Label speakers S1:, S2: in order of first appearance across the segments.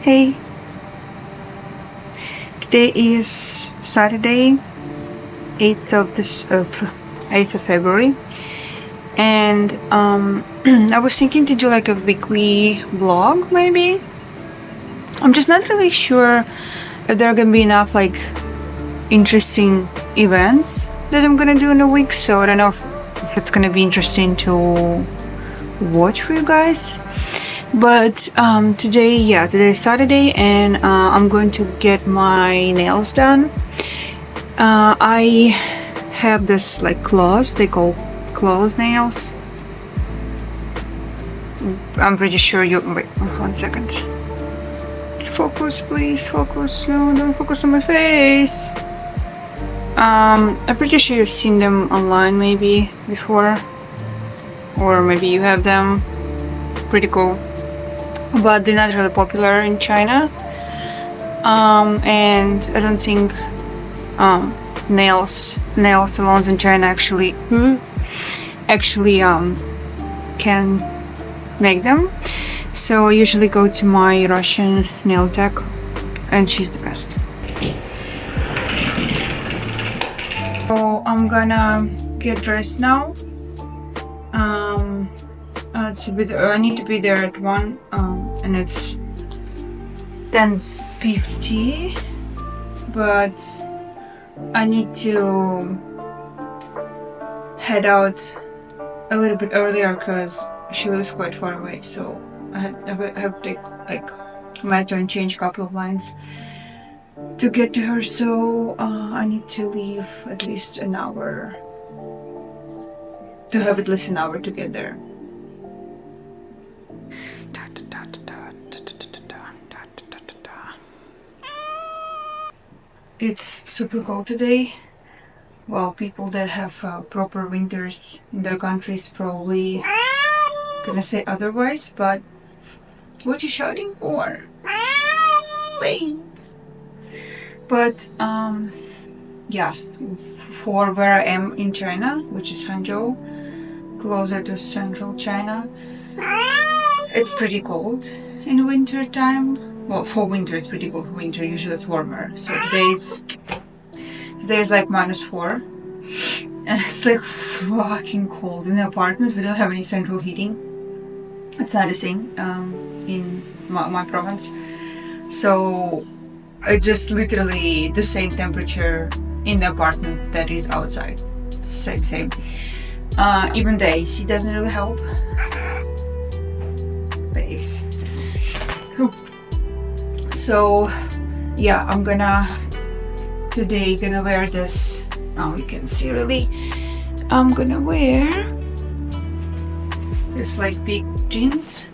S1: Hey, today is Saturday, 8th of 8th of February, and I was thinking to do like a weekly vlog maybe. I'm just not really sure if there are gonna be enough like interesting events that I'm gonna do in a week, so I don't know if it's gonna be interesting to watch for you guys. But today is Saturday, and I'm going to get my nails done. I have this like claws, they call claws nails. I'm pretty sure you. Wait, 1 second. Focus, please. Focus. No, don't focus on my face. I'm pretty sure you've seen them online maybe before, or maybe you have them. Pretty cool, but they're not really popular in China. And I don't think nail salons in China actually can make them. So I usually go to my Russian nail tech, and she's the best. So I'm gonna get dressed now. I need to be there at 1, and it's 10:50, but I need to head out a little bit earlier because she lives quite far away, so I have to take like metro and change a couple of lines to get to her, so I need to leave at least an hour to have at least an hour to get there. It's super cold today. Well, people that have proper winters in their countries probably gonna say otherwise, but what you shouting for? Wait. But yeah, for where I am in China, which is Hangzhou, closer to central China, it's pretty cold in winter time. Well, for winter it's pretty cold. For winter usually it's warmer. So today's like -4, and it's like fucking cold in the apartment. We don't have any central heating. It's not the same in my province. So it's just literally the same temperature in the apartment that is outside. Same. Even the AC doesn't really help. Babes. So yeah, I'm gonna wear this. Now you can see really. I'm gonna wear this like big jeans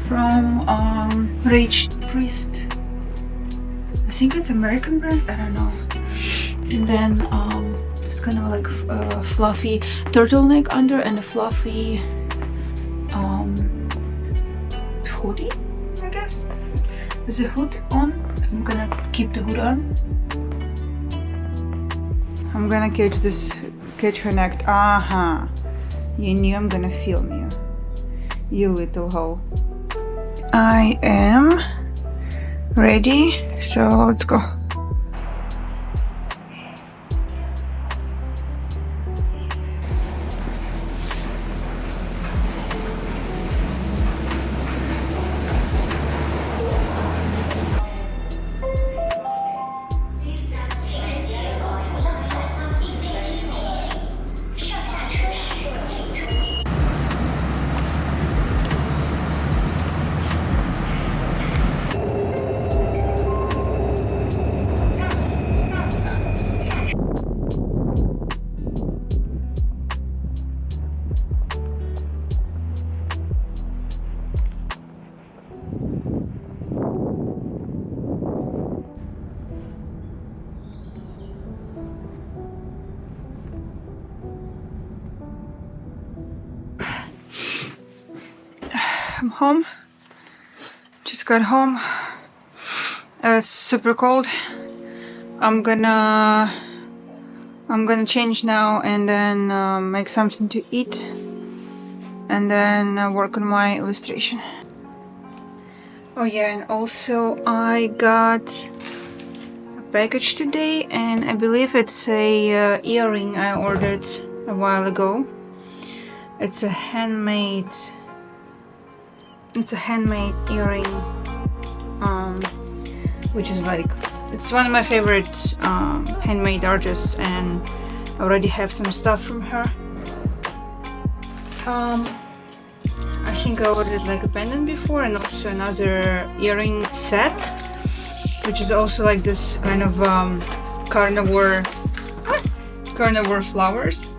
S1: from Raged Priest. I think it's American brand, I don't know. And then this kind of like fluffy turtleneck under, and a fluffy hoodie, I guess. With a hood on. I'm gonna keep the hood on. I'm gonna catch her neck. Aha! You knew I'm gonna film you. You little hoe. I am ready, so let's go. I'm home. Just got home. It's super cold. I'm gonna change now and then make something to eat, and then work on my illustration. Oh yeah, and also I got a package today, and I believe it's a earring I ordered a while ago. It's a handmade earring, which is like, it's one of my favorite handmade artists, and I already have some stuff from her. I think I ordered like a pendant before, and also another earring set, which is also like this kind of carnivore flowers.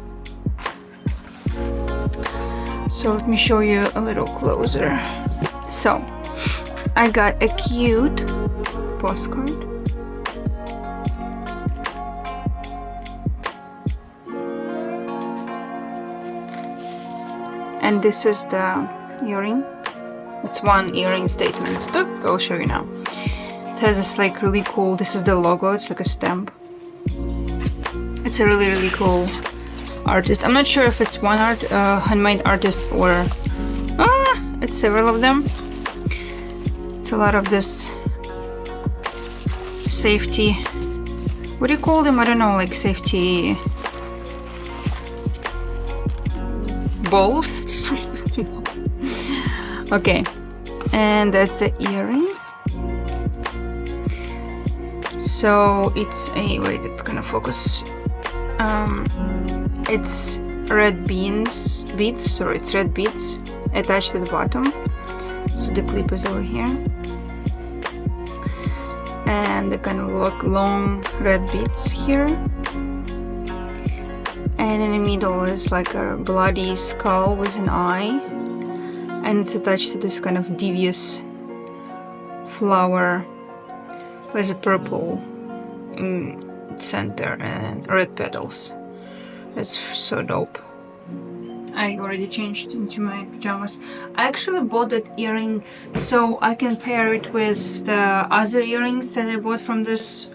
S1: So let me show you a little closer. So I got a cute postcard. And this is the earring. It's one earring statement. Oop, I'll show you now. It has this like really cool, this is the logo, it's like a stamp. It's a really cool artist. I'm not sure if it's one handmade artist or it's several of them. It's a lot of this safety, what do you call them? I don't know, like safety balls. Okay, and that's the earring. So it's a, wait, it's gonna focus. It's red beads attached to the bottom. So the clip is over here, and the kind of long red beads here. And in the middle is like a bloody skull with an eye, and it's attached to this kind of devious flower with a purple center and red petals. That's so dope. I already changed into my pajamas. I actually bought that earring so I can pair it with the other earrings that I bought from this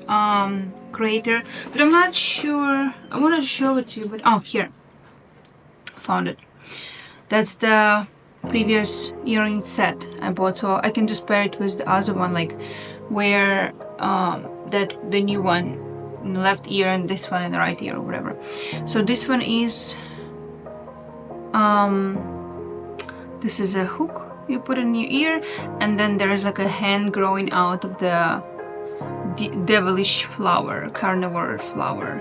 S1: creator, but I'm not sure. I wanted to show it to you, but oh, here, found it. That's the previous earring set I bought, so I can just pair it with the other one, like where the new one in the left ear and this one in the right ear or whatever. So this one is this is a hook you put in your ear, and then there is like a hand growing out of the devilish flower, carnivore flower.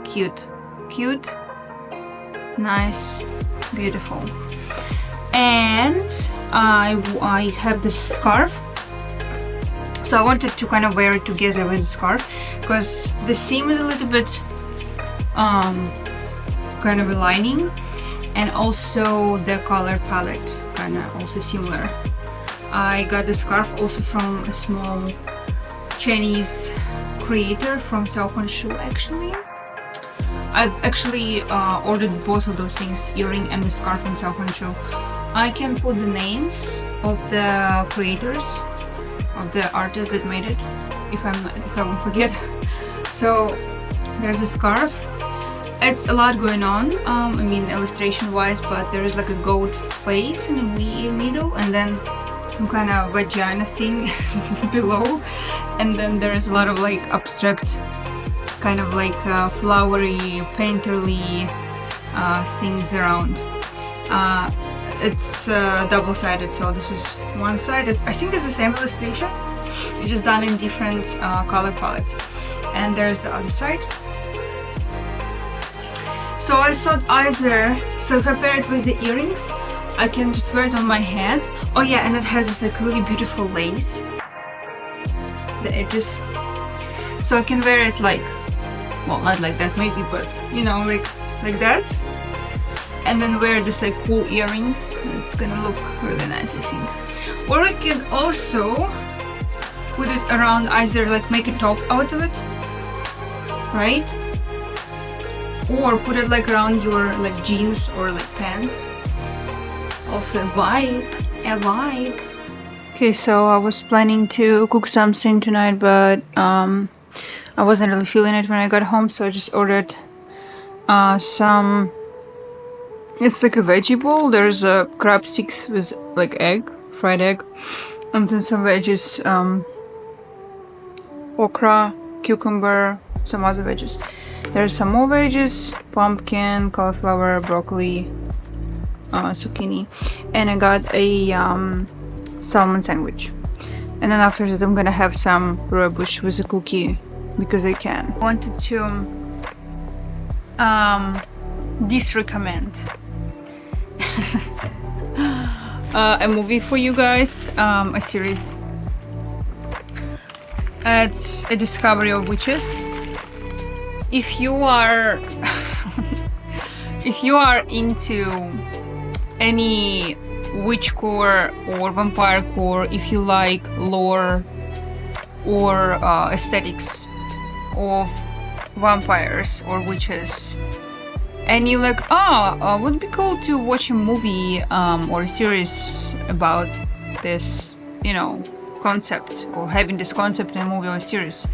S1: Cute, nice, beautiful. And I have this scarf, so I wanted to kind of wear it together with the scarf because the seam is a little bit kind of aligning, and also the color palette kind of also similar. I got the scarf also from a small Chinese creator from Xiaohongshu actually. I actually ordered both of those things, earring and the scarf from Xiaohongshu. I can put the names of the creators, of the artists that made it, if I won't forget. So there's a scarf. It's a lot going on, I mean illustration wise, but there is like a goat face in the middle, and then some kind of vagina thing below, and then there is a lot of like abstract kind of like flowery painterly things around. It's double-sided, so this is one side. I think it's the same illustration, it's just done in different color palettes, and there's the other side. So I thought either, so if I pair it with the earrings, I can just wear it on my head. Oh yeah, and it has this like really beautiful lace, the edges, so I can wear it like, well, not like that maybe, but you know, like that, and then wear this like cool earrings. It's gonna look really nice, I think. Or I can also put it around, either like make a top out of it, right? Or put it like around your like jeans or like pants. Also a vibe. Okay, so I was planning to cook something tonight, but I wasn't really feeling it when I got home, so I just ordered some, it's like a veggie bowl. There's crab sticks with like egg, fried egg, And then some veggies, okra, cucumber, some other veggies. There's some more veggies, pumpkin, cauliflower, broccoli, zucchini. And I got a salmon sandwich. And then after that I'm gonna have some rooibos with a cookie because I can. I wanted to disrecommend a movie for you guys, a series. It's A Discovery of Witches. If you are if you are into any witchcore or vampire core, if you like lore or aesthetics of vampires or witches, and you're like, would be cool to watch a movie or a series about this, concept, or having this concept in a movie or a series,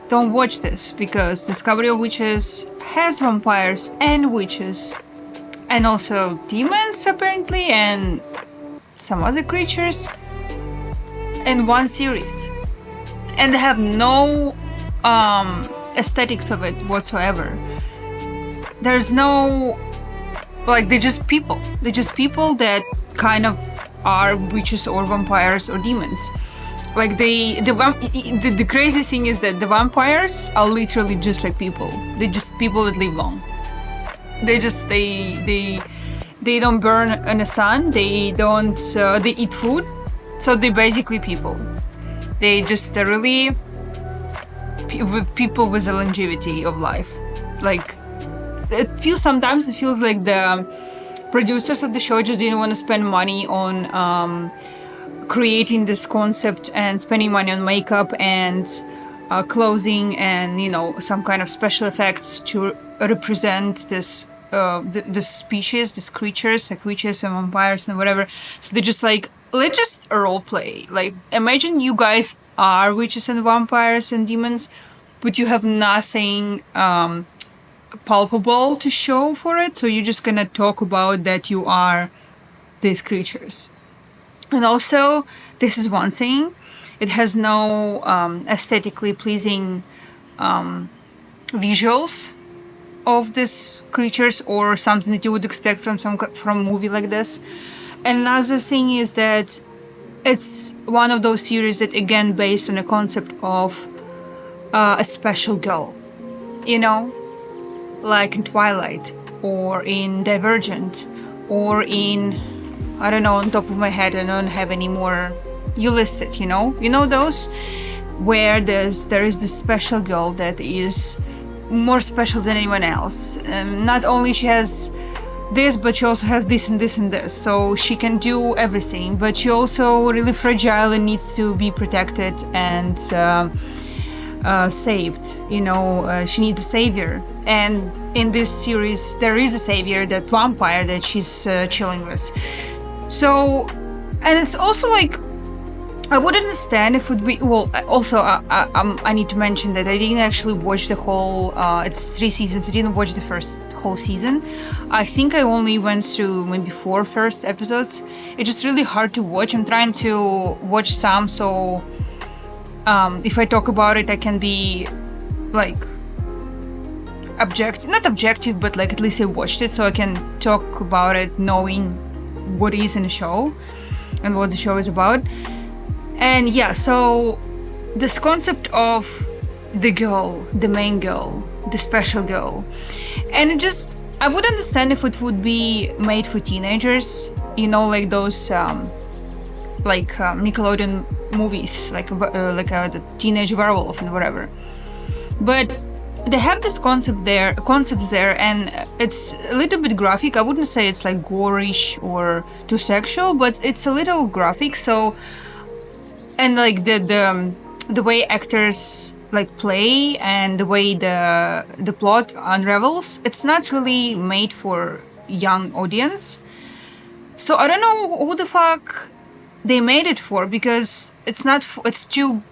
S1: don't watch this, because Discovery of Witches has vampires and witches, and also demons apparently, and some other creatures in one series, and they have no aesthetics of it whatsoever. There's no, they're just people. They're just people that kind of are witches or vampires or demons. The crazy thing is that the vampires are literally just like people. They're just people that live long. They don't burn in the sun. They don't. They eat food, so they're basically people. They just really people with the longevity of life. Sometimes it feels like the producers of the show just didn't want to spend money on creating this concept and spending money on makeup and clothing and some kind of special effects to represent this the species, these creatures, like witches and vampires and whatever. So they're just like, let's just role play. Like, imagine you guys are witches and vampires and demons, but you have nothing palpable to show for it, so you're just gonna talk about that you are these creatures. And also, this is one thing, it has no aesthetically pleasing visuals of these creatures or something that you would expect from a movie like this. And another thing is that it's one of those series that, again, based on a concept of a special girl, like in Twilight or in Divergent or in, I don't know, on top of my head, I don't have any more. You list it, those where there is this special girl that is more special than anyone else. Not only she has this, but she also has this and this and this, so she can do everything, but she also really fragile and needs to be protected and saved. She needs a savior, and in this series there is a savior, that vampire that she's chilling with. So, and it's also like, I would understand if it would be, also I need to mention that I didn't actually watch the whole, it's 3 seasons, I didn't watch the first whole season. I think I only went through maybe 4 first episodes. It's just really hard to watch. I'm trying to watch some, so if I talk about it, I can be like not objective, but like at least I watched it, so I can talk about it knowing what is in the show and what the show is about. And yeah, so this concept of the girl, the main girl, the special girl, and I would understand if it would be made for teenagers, like those Nickelodeon movies, like the Teenage Werewolf and whatever. But they have this concepts there, and it's a little bit graphic. I wouldn't say it's like gorish or too sexual, but it's a little graphic. So, and like the way actors like play and the way the plot unravels, it's not really made for young audience. So I don't know who the fuck they made it for, because it's too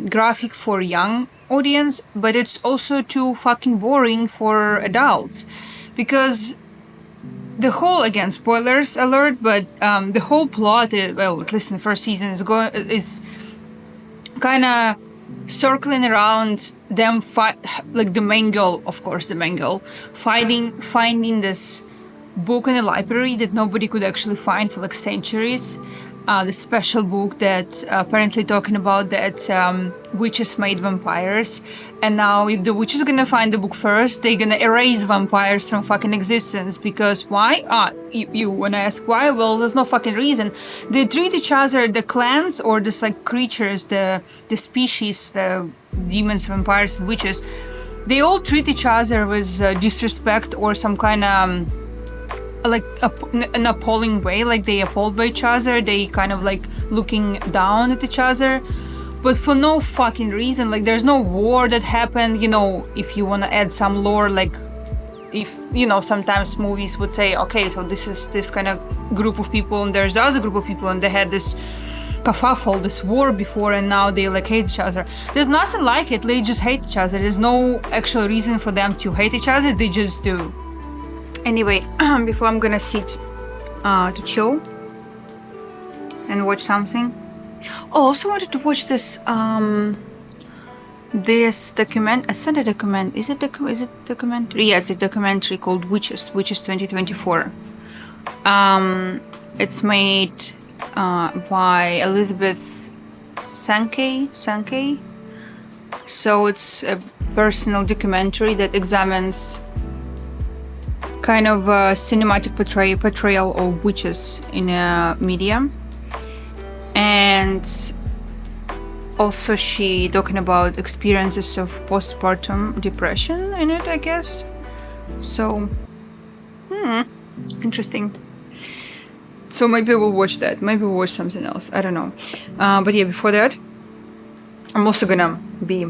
S1: graphic for young audience, but it's also too fucking boring for adults, because the whole, again, spoilers alert, but the whole plot, well, at least in the first season, is kind of circling around them like the main girl, of course, finding this book in a library that nobody could actually find for like centuries. The special book that apparently talking about that witches made vampires, and now if the witches are gonna find the book first, they're gonna erase vampires from fucking existence. Because why? You wanna ask why? Well, there's no fucking reason. They treat each other, the clans or this like creatures, the species, demons, vampires, witches, they all treat each other with disrespect or some kind of like an appalling way, like they appalled by each other, they kind of like looking down at each other, but for no fucking reason. Like there's no war that happened, you know, if you want to add some lore, like if, you know, sometimes movies would say, okay, so this is this kind of group of people and there's the other group of people and they had this kerfuffle, this war before, and now they like hate each other. There's nothing like it. They just hate each other. There's no actual reason for them to hate each other, they just do. Anyway, before I'm gonna sit to chill and watch something. Oh, I also wanted to watch this document. It's not a document. Is it documentary? Yeah, it's a documentary called Witches 2024. It's made by Elizabeth Sankey. So it's a personal documentary that examines kind of a cinematic portrayal of witches in media. And also she talking about experiences of postpartum depression in it, I guess. So, interesting. So maybe we'll watch that. Maybe we'll watch something else. I don't know. But yeah, before that, I'm also gonna be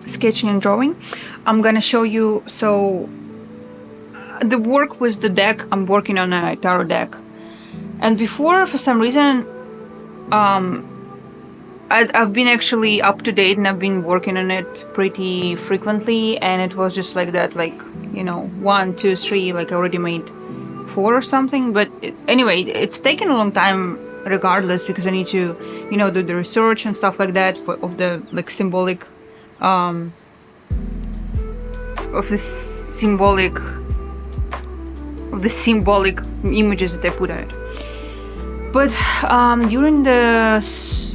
S1: sketching and drawing. I'm gonna show you, so the work with the deck, I'm working on a tarot deck. And before, for some reason, I've been actually up to date and I've been working on it pretty frequently, and it was just like that, like, you know, 1, 2, 3, like I already made 4 or something. But anyway, it's taken a long time regardless, because I need to, you know, do the research and stuff like that of the like symbolic images that I put out. But during the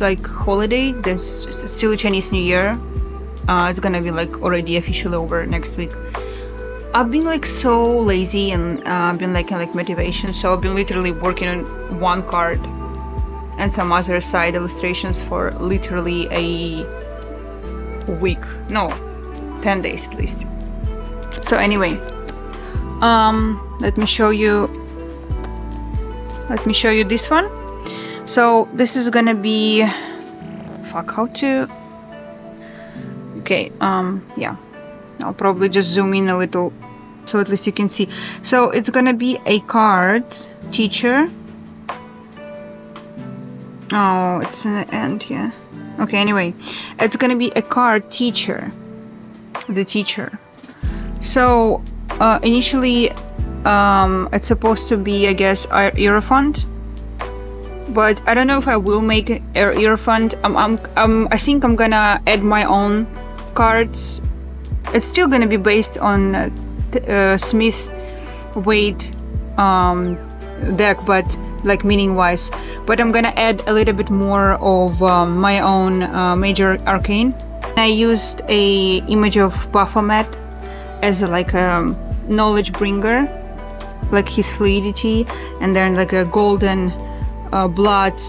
S1: like holiday, this silly Chinese New Year, it's gonna be like already officially over next week. I've been like so lazy and I've been like motivation, so I've been literally working on one card and some other side illustrations for literally a week, no, 10 days at least. So anyway, let me show you this one. So this is gonna be yeah, I'll probably just zoom in a little so at least you can see. So it's gonna be a card teacher. Oh, it's in the end here. Okay, anyway, it's gonna be a card teacher, the teacher. So initially it's supposed to be, I guess, Hierophant, but I don't know if I will make it Hierophant. I think I'm gonna add my own cards. It's still gonna be based on Smith Wade deck, but like meaning wise, but I'm gonna add a little bit more of my own major arcane. I used a image of Baphomet as like a knowledge bringer, like his fluidity, and then like a golden blood,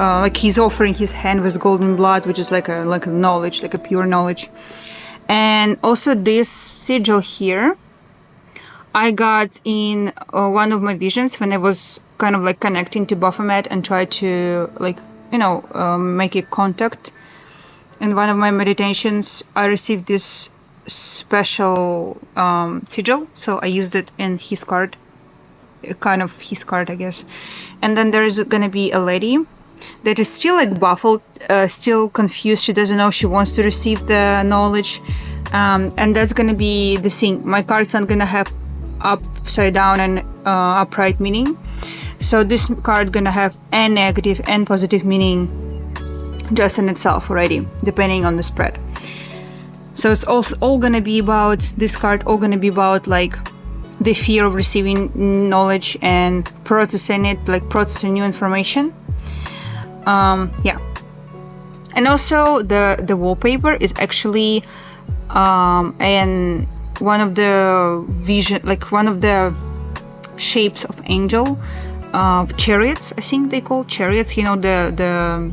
S1: like he's offering his hand with golden blood, which is like a knowledge, like a pure knowledge. And also this sigil here I got in one of my visions when I was kind of like connecting to Baphomet and try to like, you know, make a contact. In one of my meditations I received this special sigil, so I used it in his card, kind of his card, I guess. And then there is gonna be a lady that is still like baffled, still confused. She doesn't know she wants to receive the knowledge, and that's gonna be the thing. My card's not gonna have upside down and upright meaning. So this card gonna have a negative and positive meaning just in itself already, depending on the spread. So it's also all gonna be about, this card all gonna be about like the fear of receiving knowledge and processing it, like processing new information. Yeah. And also the wallpaper is actually and one of the shapes of angel, chariots, I think they call chariots, you know, the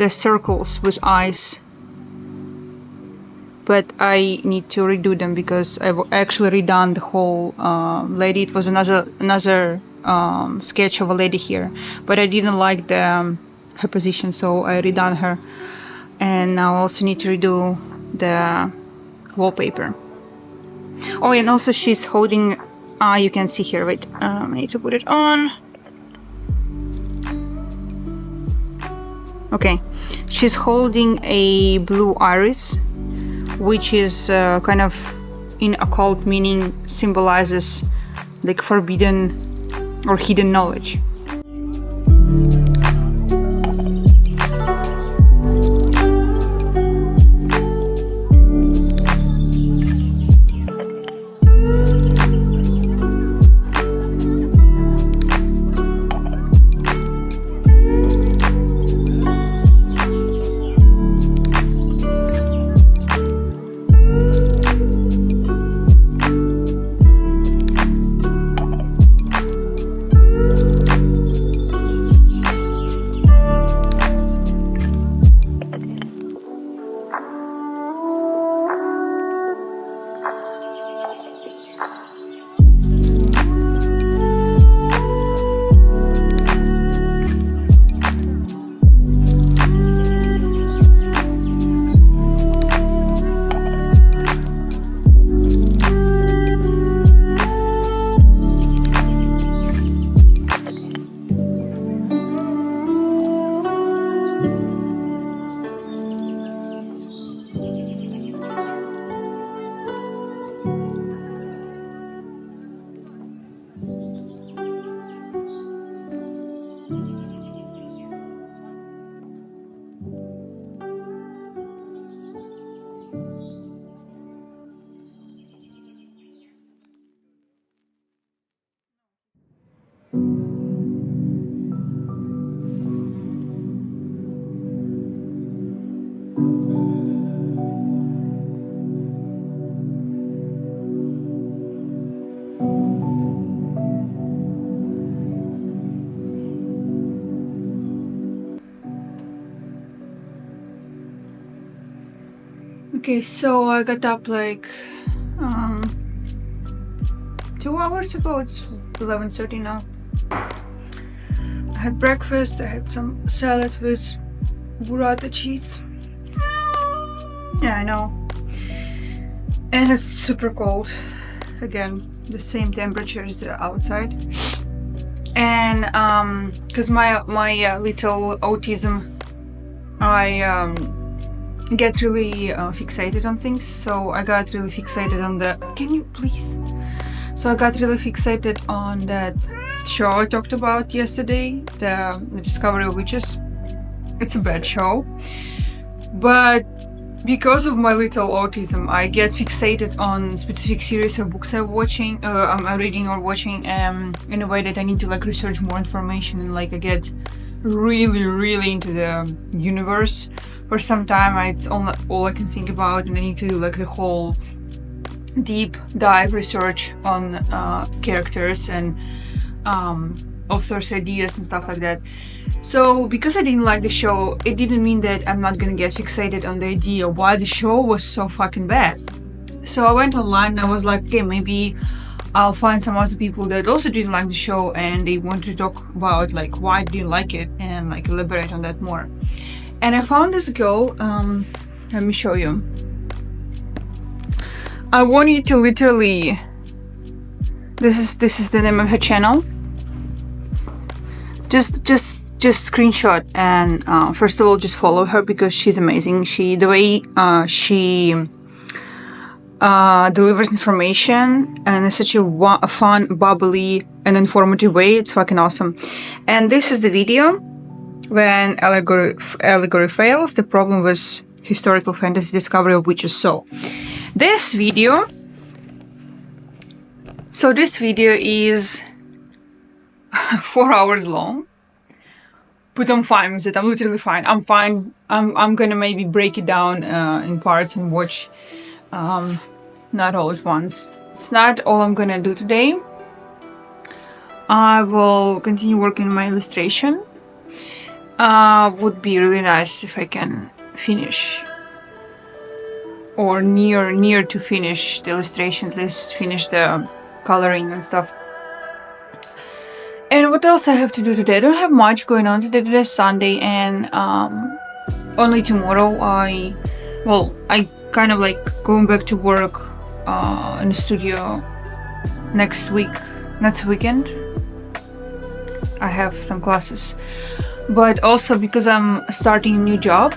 S1: circles with eyes. But I need to redo them because I've actually redone the whole lady. It was another sketch of a lady here, but I didn't like her position, so I redone her. And now I also need to redo the wallpaper. Oh, and also she's holding, you can see here, wait, I need to put it on. Okay, she's holding a blue iris, which is kind of in occult meaning symbolizes like forbidden or hidden knowledge. Okay, so I got up like 2 hours ago. It's 11:30 now. I had breakfast. I had some salad with burrata cheese. Yeah, I know. And it's super cold. Again, the same temperature as outside. And because my little autism, I get really fixated on things. So I got really fixated on the. Can you please? So I got really fixated on that show I talked about yesterday, the Discovery of Witches. It's a bad show, but because of my little autism, I get fixated on specific series of books I'm reading or watching, in a way that I need to like research more information, and like I get really into the universe. For some time, it's all I can think about, and I need to do like the whole deep dive research on characters and authors' ideas and stuff like that. So because I didn't like the show, it didn't mean that I'm not gonna get fixated on the idea why the show was so fucking bad. So I went online and I was like, okay, maybe I'll find some other people that also didn't like the show and they want to talk about like why they didn't like it and like elaborate on that more. And I found this girl, let me show you. I want you to literally, this is the name of her channel. Just screenshot and first of all just follow her because she's amazing. The way she delivers information in such a fun, bubbly, and informative way. It's fucking awesome. And this is the video when allegory fails. The problem was historical fantasy discovery of witches. So this video is 4 hours long, but I'm fine with it. I'm literally fine. I'm fine. I'm gonna maybe break it down in parts and watch, not all at once. It's not all I'm gonna do today. I will continue working on my illustration. Would be really nice if I can finish, or near to finish the illustration, at least finish the coloring and stuff. And what else I have to do today? I don't have much going on today. Today's Sunday, and only tomorrow I kind of like going back to work in the studio next weekend. I have some classes, but also because I'm starting a new job,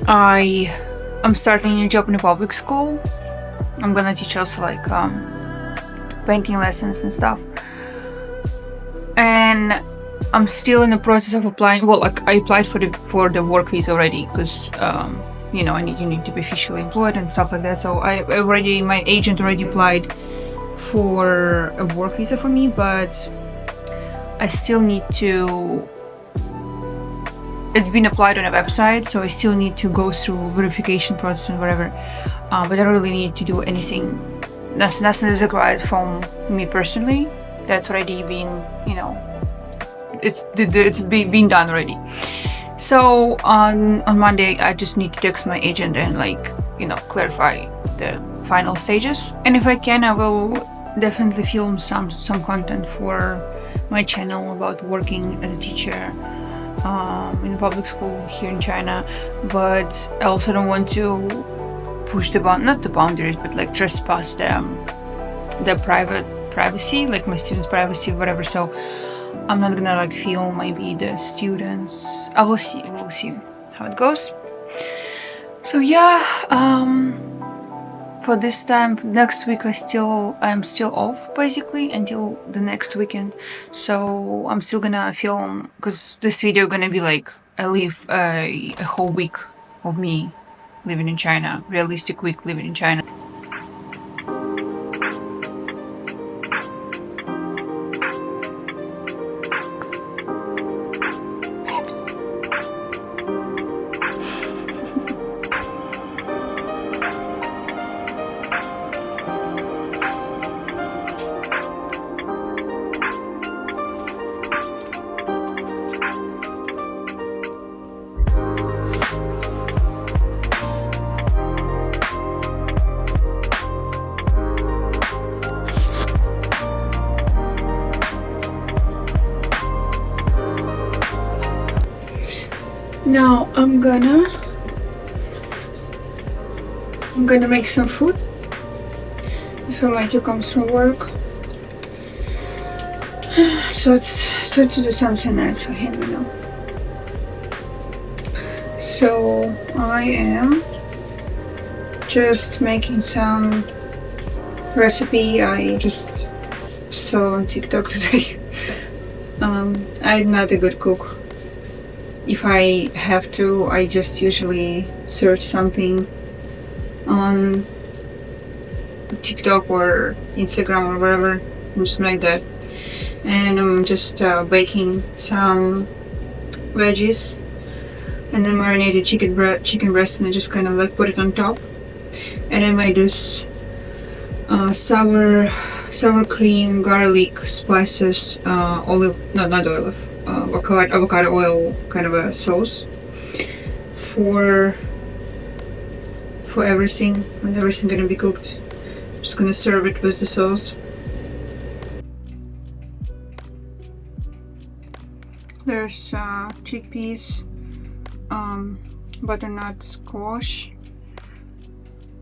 S1: I'm starting a new job in a public school. I'm gonna teach also like painting lessons and stuff. And I'm still in the process of applying. Well, like I applied for the work visa already, because you need to be officially employed and stuff like that. So my agent already applied for a work visa for me, but I still need to. It's been applied on a website, so I still need to go through verification process and whatever. But I don't really need to do anything. Nothing is required from me personally. That's already been, it's been done already. So on Monday, I just need to text my agent and clarify the final stages. And if I can, I will definitely film some content for my channel about working as a teacher in a public school here in China. But I also don't want to push not the boundaries, but like trespass the privacy, like my students' privacy, whatever. So I'm not gonna film maybe the students. We'll see how it goes. So yeah, for this time next week I'm still off basically until the next weekend. So I'm still gonna film, because this video gonna be like I live a whole week of me living in China, realistic week living in China. Now I'm gonna make some food before Matthew comes from work. So to do something nice for him, So I am just making some recipe I just saw on TikTok today. I'm not a good cook. If I have to, I just usually search something on TikTok or Instagram or whatever, just like that. And I'm just baking some veggies and then marinated chicken breast, and I just kind of like put it on top. And I made this sour cream, garlic, spices, avocado oil kind of a sauce for everything, when everything gonna be cooked. I'm just gonna serve it with the sauce. There's chickpeas, butternut squash,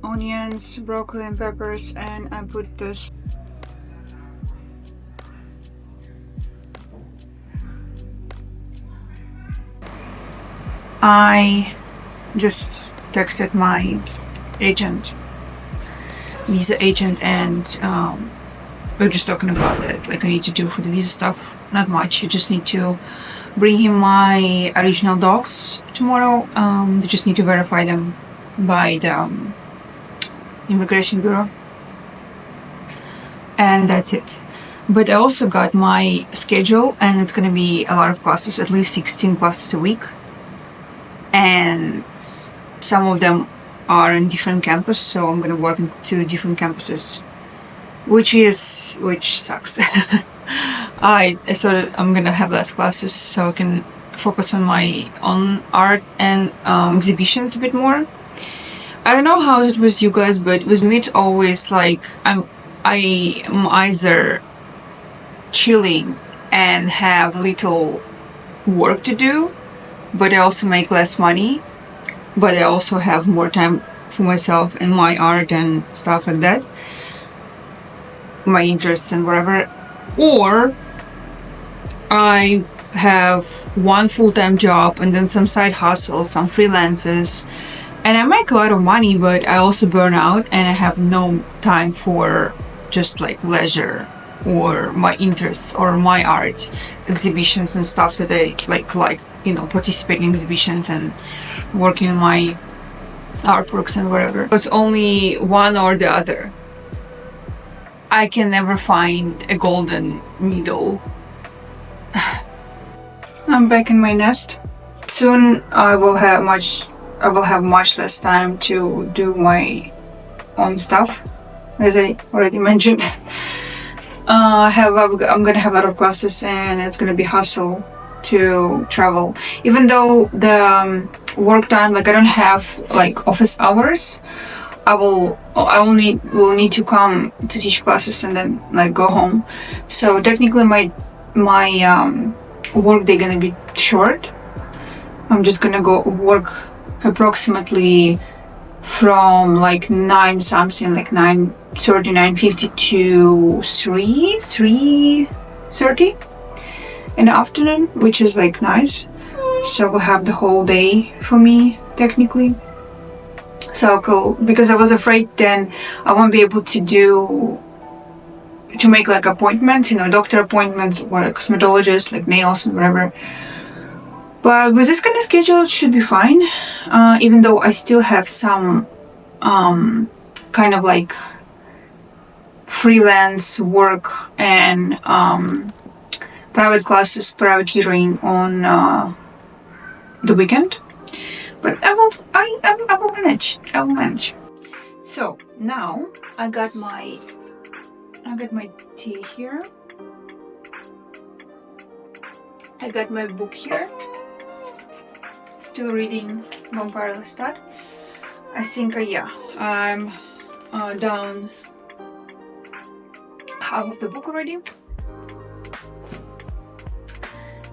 S1: onions, broccoli and peppers, and I put this I just texted my agent visa agent, and we were just talking about it. Like, I need to do for the visa stuff, not much. I just need to bring him my original docs tomorrow. They just need to verify them by the immigration bureau, and that's it. But I also got my schedule, and it's gonna be a lot of classes, at least 16 classes a week, and some of them are in different campus, so I'm gonna work in 2 different campuses, which sucks. I thought I'm gonna have less classes so I can focus on my own art and exhibitions a bit more. I don't know how it was you guys, but with me it's always like I am either chilling and have little work to do, but I also make less money, but I also have more time for myself and my art and stuff like that, my interests and whatever. Or I have one full-time job and then some side hustles, some freelances, and I make a lot of money, but I also burn out and I have no time for just like leisure or my interests or my art exhibitions and stuff that I like participating in exhibitions and working on my artworks and whatever. It's only one or the other. I can never find a golden middle. I'm back in my nest. Soon I will have much less time to do my own stuff, as I already mentioned. I'm gonna have a lot of classes, and it's gonna be hustle to travel. Even though the work time, like I don't have like office hours, I only will need to come to teach classes and then like go home. So technically my work day gonna be short. I'm just gonna go work approximately from like 9 something, like 9:30, 9:50 to 3:30 in the afternoon, which is like nice. So we'll have the whole day for me technically. So cool, because I was afraid then I won't be able to make like appointments, doctor appointments or a cosmetologist, like nails and whatever. But with this kind of schedule, it should be fine. Even though I still have some kind of like freelance work and private classes, private tutoring on the weekend. But I will manage. I will manage. So now I got my tea here. I got my book here. Still reading Vampire Lestat. I think I'm down half of the book already.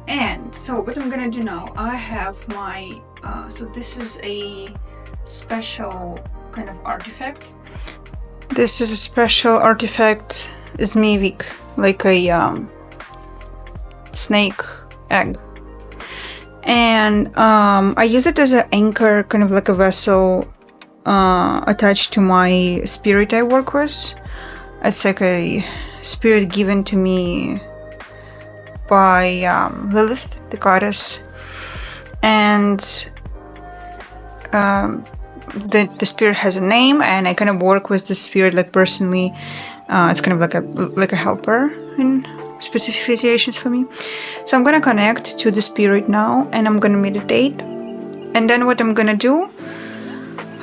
S1: And so what I'm gonna do now, I have my so this is a special kind of artifact. This is a special artifact, Zmivik, like a snake egg. And I use it as an anchor, kind of like a vessel attached to my spirit I work with. It's like a spirit given to me by Lilith, the goddess. And the spirit has a name, and I kind of work with the spirit like personally. It's kind of like a helper in specific situations for me. So I'm gonna connect to the spirit now, and I'm gonna meditate. And then what I'm gonna do,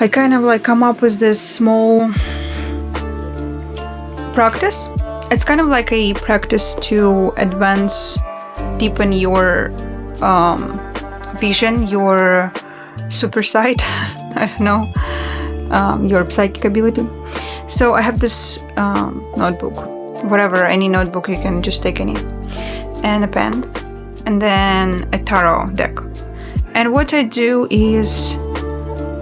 S1: I kind of like come up with this small practice. It's kind of like a practice to advance, deepen your vision, your super sight, I don't know, your psychic ability. So I have this notebook, whatever, any notebook, you can just take any, and a pen, and then a tarot deck. And what I do is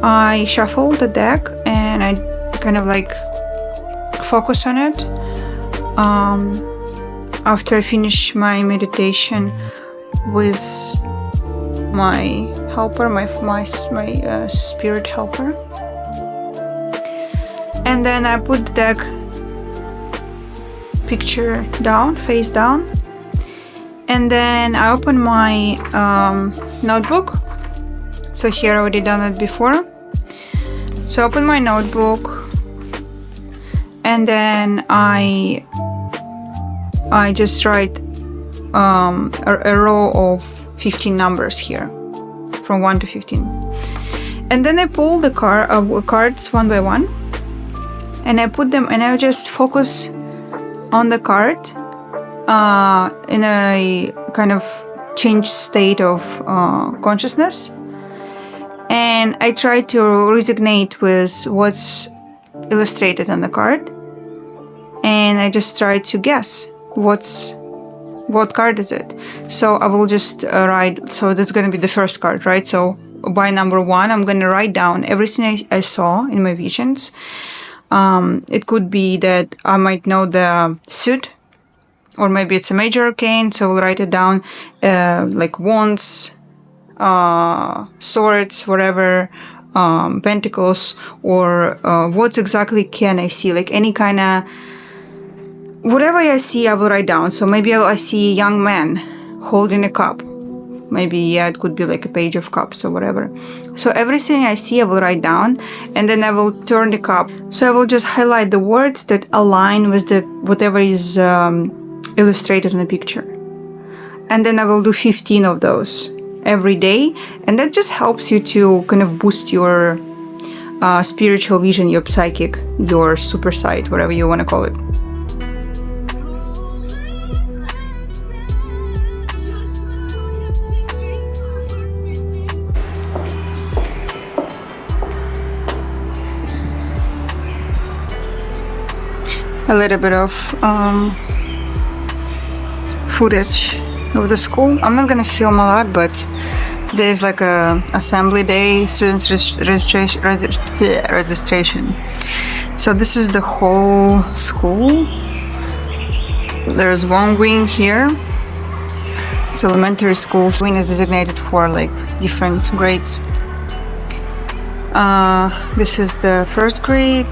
S1: I shuffle the deck and I kind of like focus on it. After I finish my meditation with my helper, my spirit helper. And And then I put the deck picture down, face down. And then I open my notebook. So here I already done it before. So I open my notebook, and then I just write a row of 15 numbers here, from 1 to 15. And then I pull the cards one by one, and I put them, and I just focus on the card in a kind of changed state of consciousness. And I try to resonate with what's illustrated on the card. And I just try to guess what card is it. So I will just write, so that's going to be the first card, right? So by number 1, I'm going to write down everything I saw in my visions. It could be that I might know the suit, or maybe it's a major arcane, so I'll write it down, like wands, swords, whatever, pentacles, or what exactly can I see, like any kind of, whatever I see I will write down. So maybe I see a young man holding a cup, maybe, yeah, it could be like a page of cups or whatever. So everything I see I will write down, and then I will turn the cup, so I will just highlight the words that align with the whatever is illustrated in the picture, and then I will do 15 of those every day, and that just helps you to kind of boost your spiritual vision, your psychic, your super sight, whatever you want to call it. A little bit of footage of the school. I'm not gonna film a lot, but today is like a assembly day, students registration. So this is the whole school. There's one wing here. It's elementary school. Wing is designated for like different grades. This is the first grade.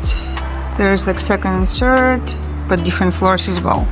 S1: There's like second and third, but different floors as well.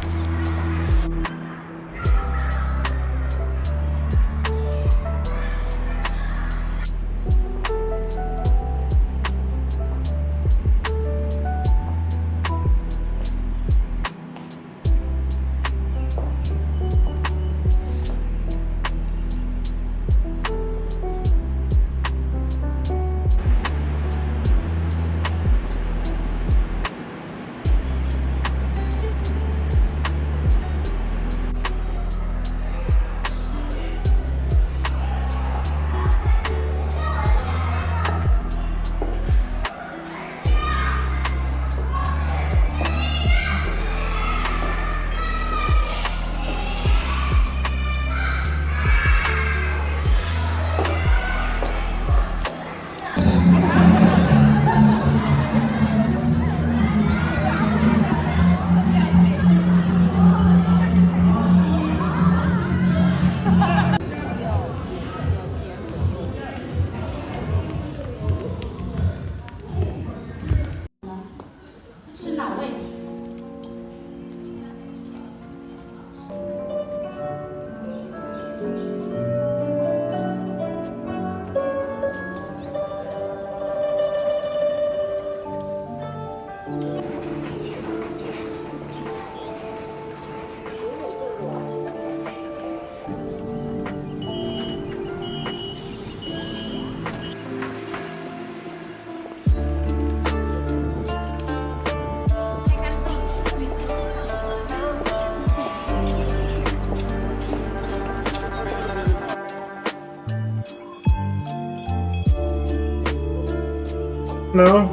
S2: No.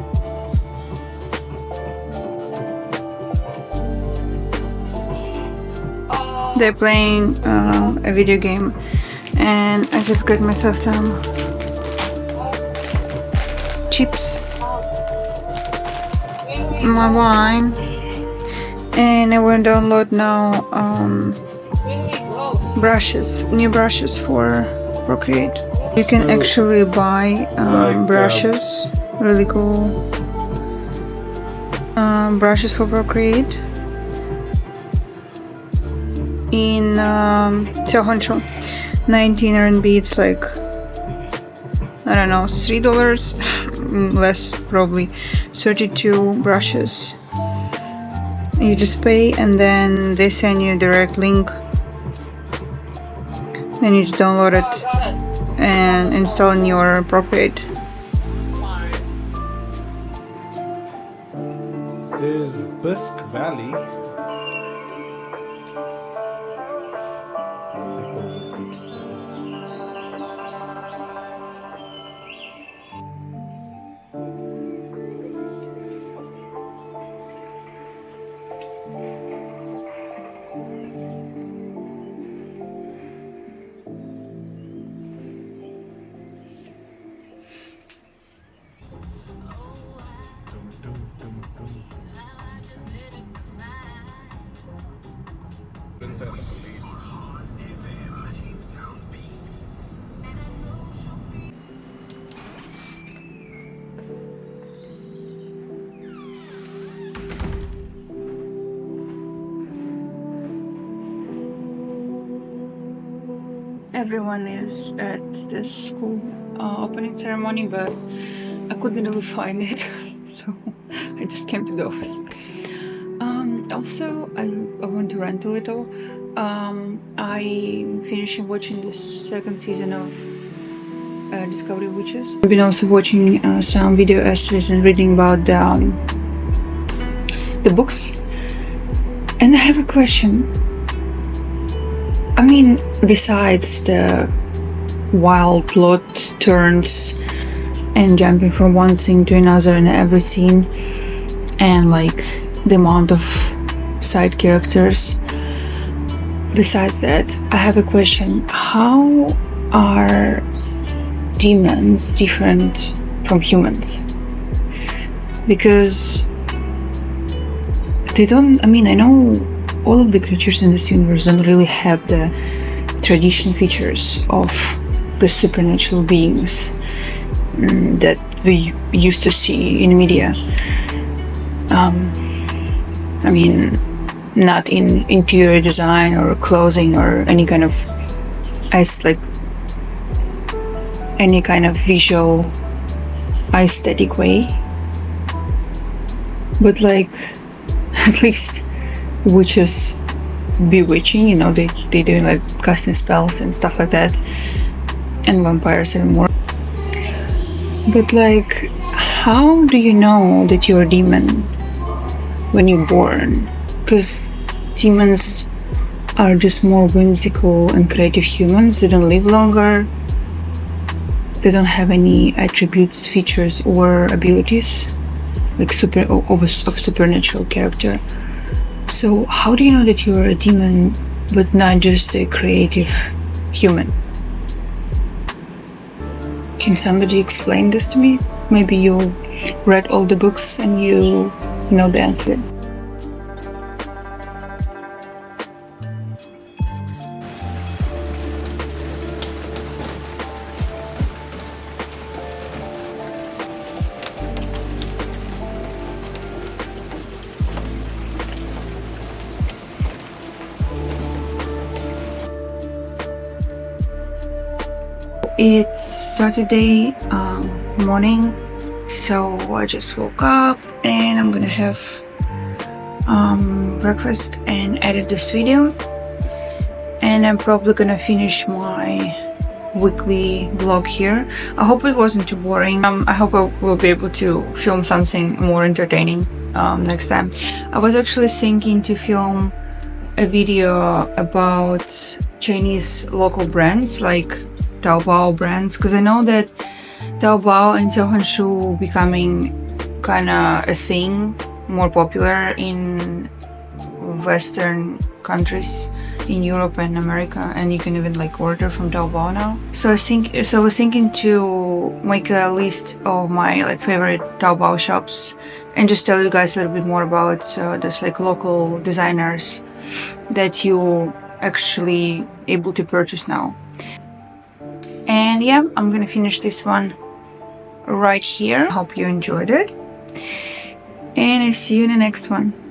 S1: They're playing a video game, and I just got myself some chips, my wine, and I will download now new brushes for Procreate. You can actually buy brushes, really cool. Brushes for Procreate in Seohonshu. 19 RMB. It's like, I don't know, $3 less probably. 32 brushes. You just pay and then they send you a direct link and you just download it and install in your Procreate.
S2: There's Bisque Valley.
S1: Everyone is at the school opening ceremony, but I couldn't really find it, so I just came to the office. Also, I want to rant a little. I'm finishing watching the second season of Discovery Witches. I've been also watching some video essays and reading about the books. And I have a question. I mean, besides the wild plot turns and jumping from one scene to another in every scene, and like the amount of side characters, besides that, I have a question. How are demons different from humans? Because they don't, I mean, I know all of the creatures in this universe don't really have the traditional features of the supernatural beings that we used to see in media. I mean, not in interior design or clothing or any kind of like any kind of visual aesthetic way, but like at least witches bewitching, you know, they do like casting spells and stuff like that, and vampires and more. But like, how do you know that you're a demon when you're born? Because demons are just more whimsical and creative humans. They don't live longer. They don't have any attributes, features, or abilities like of supernatural character. So how do you know that you're a demon but not just a creative human? Can somebody explain this to me? Maybe you read all the books and you know the answer. It's Saturday morning, so I just woke up and I'm gonna have breakfast and edit this video, and I'm probably gonna finish my weekly vlog here. I hope it wasn't too boring. I hope I will be able to film something more entertaining next time. I was actually thinking to film a video about Chinese local brands like Taobao brands, because I know that Taobao and Seohonshu becoming kind of a thing, more popular in Western countries, in Europe and America, and you can even like order from Taobao now. So I was thinking to make a list of my like favorite Taobao shops and just tell you guys a little bit more about this like local designers that you actually able to purchase now. And yeah, I'm gonna finish this one right here. Hope you enjoyed it. and I see you in the next one.